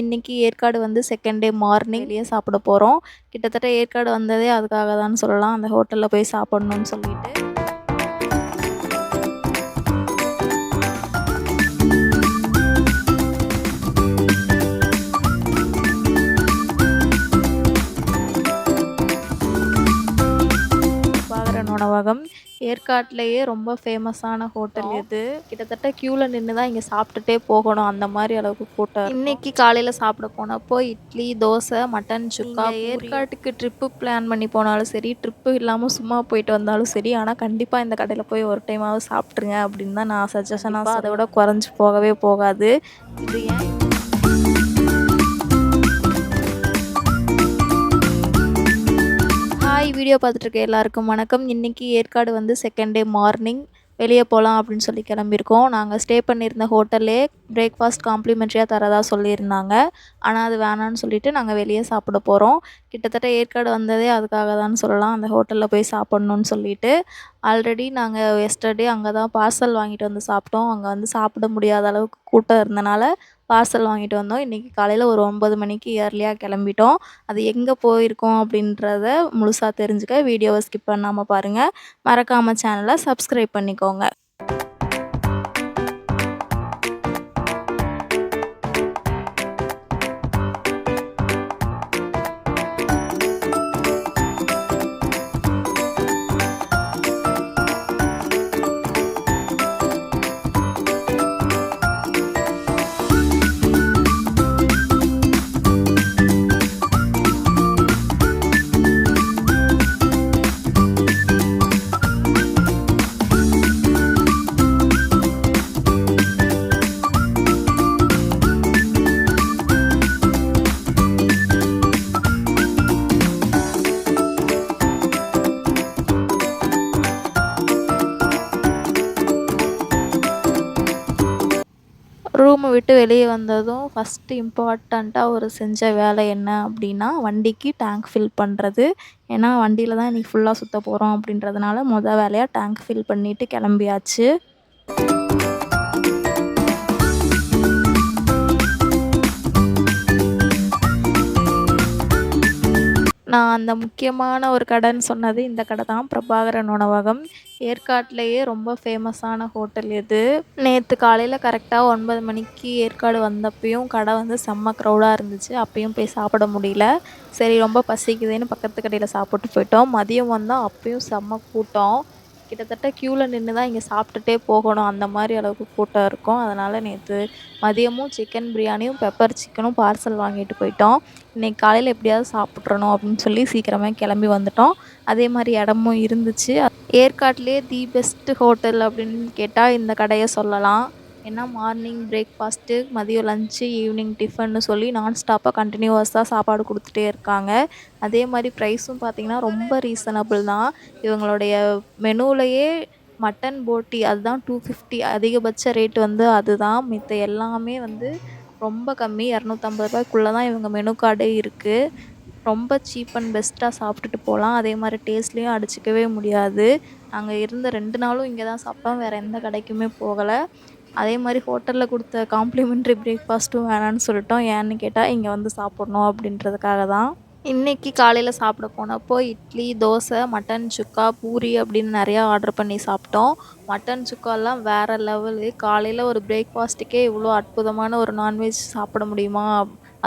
இன்னைக்கு ஏற்காடு வந்து second day morning வெளியே சாப்பிட போகிறோம். கிட்டத்தட்ட ஏற்காடு வந்ததே அதுக்காக தான் சொல்லலாம். அந்த ஹோட்டலில் போய் சாப்பிட்ணுன்னு சொல்லிட்டு. பிரபாகரன் உணவகம் ஏற்காட்டிலேயே ரொம்ப ஃபேமஸான ஹோட்டல் இது. கிட்டத்தட்ட க்யூவில் நின்று தான் இங்கே சாப்பிட்டுட்டே போகணும், அந்த மாதிரி அளவுக்கு கூட்டம். இன்னைக்கு காலையில் சாப்பிட போனப்போ இட்லி, தோசை, மட்டன் சுக்கா. ஏற்காட்டுக்கு ட்ரிப்பு பிளான் பண்ணி போனாலும் சரி, ட்ரிப்பு இல்லாமல் சும்மா போயிட்டு வந்தாலும் சரி, ஆனால் கண்டிப்பாக இந்த கடையில் போய் ஒரு டைமாவது சாப்பிட்ருங்க அப்படின்னு தான் நான் சஜஷனாக. அதை விட குறைஞ்சி போகவே போகாது. இது ஏன் வீடியோ பார்த்துட்ருக்க எல்லாருக்கும் வணக்கம். இன்றைக்கி ஏற்காடு வந்து செகண்ட் டே மார்னிங் வெளியே போகலாம் அப்படின்னு சொல்லி கிளம்பியிருக்கோம். நாங்கள் ஸ்டே பண்ணியிருந்த ஹோட்டல்லே பிரேக்ஃபாஸ்ட் காம்ப்ளிமெண்ட்ரியாக தரதா சொல்லியிருந்தாங்க. ஆனால் அது வேணான்னு சொல்லிவிட்டு நாங்கள் வெளியே சாப்பிட போகிறோம். கிட்டத்தட்ட ஏற்காடு வந்ததே அதுக்காக தான் சொல்லலாம். அந்த ஹோட்டலில் போய் சாப்பிட்ணுன்னு சொல்லிட்டு ஆல்ரெடி நாங்கள் எஸ்டர்டே அங்கே தான் பார்சல் வாங்கிட்டு வந்து சாப்பிட்டோம். அங்கே வந்து சாப்பிட முடியாத அளவுக்கு கூட்டம் இருந்தனால பார்சல் வாங்கிட்டு வந்தோம். இன்றைக்கி காலையில் ஒரு 9 மணிக்கு இயர்லியாக கிளம்பிட்டோம். அது எங்கே போயிருக்கோம் அப்படின்றத முழுசாக தெரிஞ்சுக்க வீடியோவை ஸ்கிப் பண்ணாமல் பாருங்கள். மறக்காமல் சேனலை சப்ஸ்கிரைப் பண்ணிக்கோங்க. ரூமை விட்டு வெளியே வந்ததும் ஃபஸ்ட்டு இம்பார்ட்டண்ட்டாக செஞ்ச வேலை என்ன அப்படின்னா, வண்டிக்கு டேங்க் ஃபில் பண்ணுறது. ஏன்னா வண்டியில் தான் இன்றைக்கி ஃபுல்லாக சுற்ற போகிறோம் அப்படின்றதுனால வேலையாக டேங்க் ஃபில் பண்ணிவிட்டு கிளம்பியாச்சு. நான் அந்த முக்கியமான ஒரு கடைன்னு சொன்னது இந்த கடை தான், பிரபாகரன் உணவகம். ஏற்காட்டிலேயே ரொம்ப ஃபேமஸான ஹோட்டல் இது. நேற்று காலையில் கரெக்டாக 9 மணிக்கு ஏற்காடு வந்தப்பையும் கடை வந்து செம்ம க்ரௌடாக இருந்துச்சு. அப்பயும் போய் சாப்பிட முடியல. சரி, ரொம்ப பசிக்குதுன்னு பக்கத்து கடையில் சாப்பிட்டு போயிட்டோம். மதியம் வந்தால் அப்பயும் செம்ம கூட்டம். கிட்டத்தட்ட க்யூவில் நின்று தான் இங்கே சாப்பிட்டுட்டே போகணும், அந்த மாதிரி அளவுக்கு கூட்டம் இருக்கும். அதனால் நேற்று மதியமும் சிக்கன் பிரியாணியும் பெப்பர் சிக்கனும் பார்சல் வாங்கிட்டு போயிட்டோம். இன்றைக்கி காலையில் எப்படியாவது சாப்பிட்றணும் அப்படின்னு சொல்லி சீக்கிரமாக கிளம்பி வந்துட்டோம். அதே மாதிரி இடமும் இருந்துச்சு. ஏற்காட்டிலே தி பெஸ்ட் ஹோட்டல் அப்படின்னு கேட்டால் இந்த கடையை சொல்லலாம். ஏன்னா மார்னிங் பிரேக்ஃபாஸ்ட்டு, மதியம் லஞ்சு, ஈவினிங் டிஃபன்னு சொல்லி நான்ஸ்டாப்பாக கண்டினியூவஸாக சாப்பாடு கொடுத்துட்டே இருக்காங்க. அதே மாதிரி ப்ரைஸும் பார்த்திங்கன்னா ரொம்ப ரீசனபிள் தான். இவங்களுடைய மெனுவிலையே மட்டன் போட்டி அதுதான் 250, அதிகபட்ச ரேட் வந்து அதுதான். மித்த எல்லாமே வந்து ரொம்ப கம்மி, 250 ரூபாய்க்குள்ளே தான் இவங்க மெனு கார்டே இருக்குது. ரொம்ப சீப் அண்ட் பெஸ்ட்டாக சாப்பிட்டுட்டு போகலாம். அதே மாதிரி டேஸ்ட்லேயும் அடிச்சிக்கவே முடியாது. நாங்கள் இருந்த 2 நாளும் இங்கே தான் சாப்பிட்டோம், வேறு எந்த கடைக்குமே போகலை. அதே மாதிரி ஹோட்டலில் கொடுத்த காம்ப்ளிமெண்ட்ரி பிரேக்ஃபாஸ்ட்டும் வேணான்னு சொல்லிட்டோம். ஏன்னு கேட்டால் இங்கே வந்து சாப்பிட்ணும் அப்படின்றதுக்காக தான். இன்றைக்கி காலையில் சாப்பிட போனப்போ இட்லி, தோசை, மட்டன் சுக்கா, பூரி அப்படின்னு நிறையா ஆர்டர் பண்ணி சாப்பிட்டோம். மட்டன் சுக்காலாம் வேறு லெவலு. காலையில் ஒரு பிரேக்ஃபாஸ்ட்டுக்கே இவ்வளோ அற்புதமான ஒரு நான்வெஜ் சாப்பிட முடியுமா,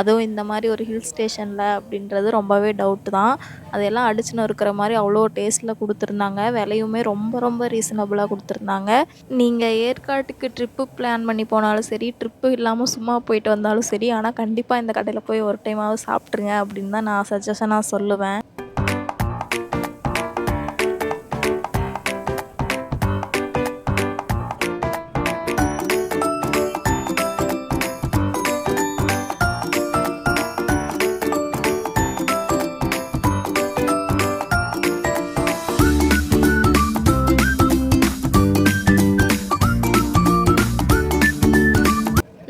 அதுவும் இந்த மாதிரி ஒரு ஹில் ஸ்டேஷனில் அப்படின்றது ரொம்பவே டவுட்டு தான். அதையெல்லாம் அடிச்சுன்னு இருக்கிற மாதிரி அவ்வளோ டேஸ்ட்டில் கொடுத்துருந்தாங்க. விலையுமே ரொம்ப ரொம்ப ரீசனபுளாக கொடுத்துருந்தாங்க. நீங்கள் ஏற்காட்டுக்கு ட்ரிப்பு பிளான் பண்ணி போனாலும் சரி, ட்ரிப்பு இல்லாமல் சும்மா போயிட்டு வந்தாலும் சரி, ஆனால் கண்டிப்பாக இந்த கடையில் போய் ஒரு டைமாவது சாப்பிட்ருங்க அப்படின்னு தான் நான் சஜஷனாக சொல்லுவேன்.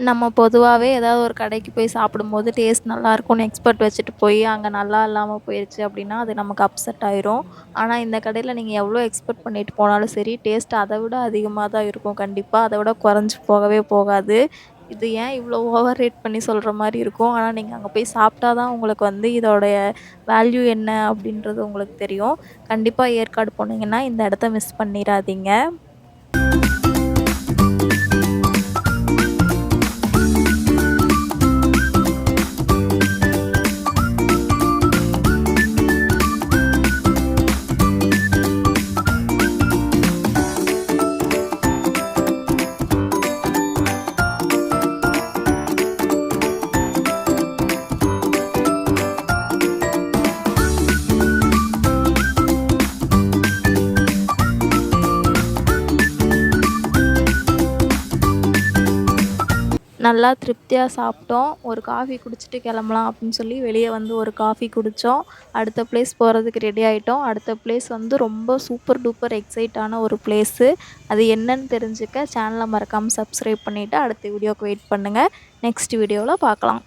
நம்ம பொதுவாகவே ஏதாவது ஒரு கடைக்கு போய் சாப்பிடும்போது டேஸ்ட் நல்லாயிருக்கும்னு எக்ஸ்பெக்ட் வச்சுட்டு போய் அங்கே நல்லா இல்லாமல் போயிடுச்சு அப்படின்னா அது நமக்கு அப்செட் ஆயிரும். ஆனால் இந்த கடையில் நீங்கள் எவ்வளோ எக்ஸ்பெக்ட் பண்ணிட்டு போனாலும் சரி, டேஸ்ட் அதை விட அதிகமாக தான் இருக்கும். கண்டிப்பாக அதை விட குறைஞ்சி போகவே போகாது. இது ஏன் இவ்வளோ ஓவர் ரேட் பண்ணி சொல்கிற மாதிரி இருக்கும். ஆனால் நீங்கள் அங்கே போய் சாப்பிட்டா தான் உங்களுக்கு வந்து இதோடைய வேல்யூ என்ன அப்படின்றது உங்களுக்கு தெரியும். கண்டிப்பாக ஏற்காடு போனீங்கன்னா இந்த இடத்த மிஸ் பண்ணிடாதீங்க. நல்லா திருப்தியாக சாப்பிட்டோம். ஒரு காஃபி குடிச்சிட்டு கிளம்பலாம் அப்படின்னு சொல்லி வெளியே வந்து ஒரு காஃபி குடித்தோம். அடுத்த பிளேஸ் போகிறதுக்கு ரெடி ஆகிட்டோம். அடுத்த பிளேஸ் வந்து ரொம்ப சூப்பர் டூப்பர் எக்ஸைட்டான ஒரு பிளேஸு. அது என்னன்னு தெரிஞ்சுக்க சேனலை மறக்காமல் சப்ஸ்கிரைப் பண்ணிவிட்டு அடுத்த வீடியோவுக்கு வெயிட் பண்ணுங்கள். நெக்ஸ்ட் வீடியோவில் பார்க்கலாம்.